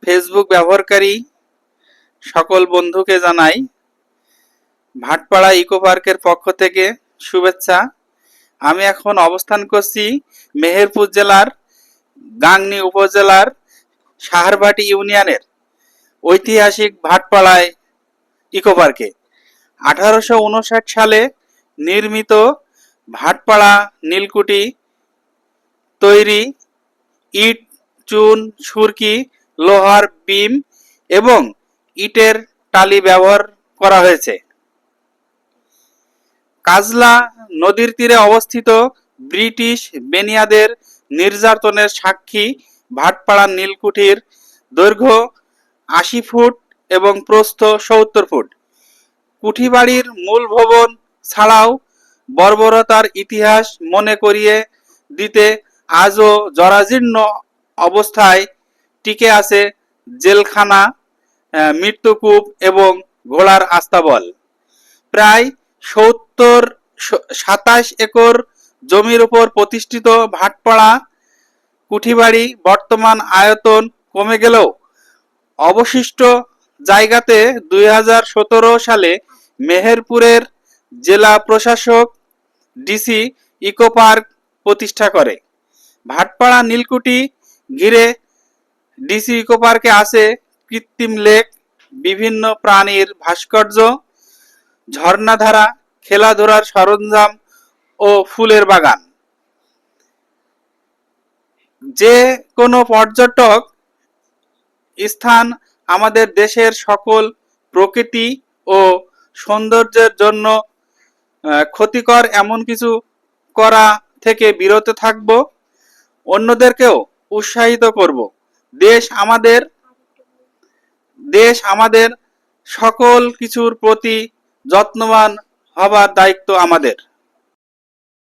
Facebook ব্যবহারকারী সকল বন্ধুকে জানাই ভাটপাড়া ইকো পার্কের পক্ষ থেকে শুভেচ্ছা। আমি এখন অবস্থান করছি মেহেরপুর জেলার গাংনী উপজেলার সাহারভাটি ইউনিয়নের ঐতিহাসিক ভাটপাড়ায় ইকো পার্কে। 1859 সালে নির্মিত ভাটপাড়া নীলকুঠি তৈরি ইট, চুন, সুরকি, লোহার বিম এবং ইটের টালি ব্যবহার করা হয়েছে। কাজলা নদীর তীরে অবস্থিত ব্রিটিশ বেনিয়াদের নির্যাতনের সাক্ষী ভাটপাড়া নীলকুঠির দৈর্ঘ্য 80 ফুট এবং প্রস্থ 70 ফুট। কুঠিবাড়ির মূল ভবন ছাড়াও বর্বরতার ইতিহাস মনে করিয়ে দিতে আজও জরাজীর্ণ অবস্থায় টিকে আছে জেলখানা, মৃত্যুকূপ এবং ঘোড়ার আস্তাবল। প্রায় 27 একর জমির উপর প্রতিষ্ঠিত ভাটপাড়া কুঠিবাড়ি বর্তমান আয়তন কমে গেলেও অবশিষ্ট জায়গাতে 2017 সালে মেহেরপুরের জেলা প্রশাসক ডিসি ইকো পার্ক প্রতিষ্ঠা করে। ভাটপাড়া নীলকুঠি ঘিরে ডিসি ইকো পার্কে আছে কৃত্রিম লেক, বিভিন্ন প্রাণীর ভাস্কর্য, ঝর্ণাধারা, খেলাধুলার সরঞ্জাম ও ফুলের বাগান। যে কোনো পর্যটক স্থান আমাদের দেশের সকল প্রকৃতি ও সৌন্দর্যের জন্য ক্ষতিকর এমন কিছু করা থেকে বিরত থাকব, অন্যদেরকেও উৎসাহিত করব। দেশ আমাদের সকল কিছুর প্রতি যত্নবান হবার দায়িত্ব আমাদের।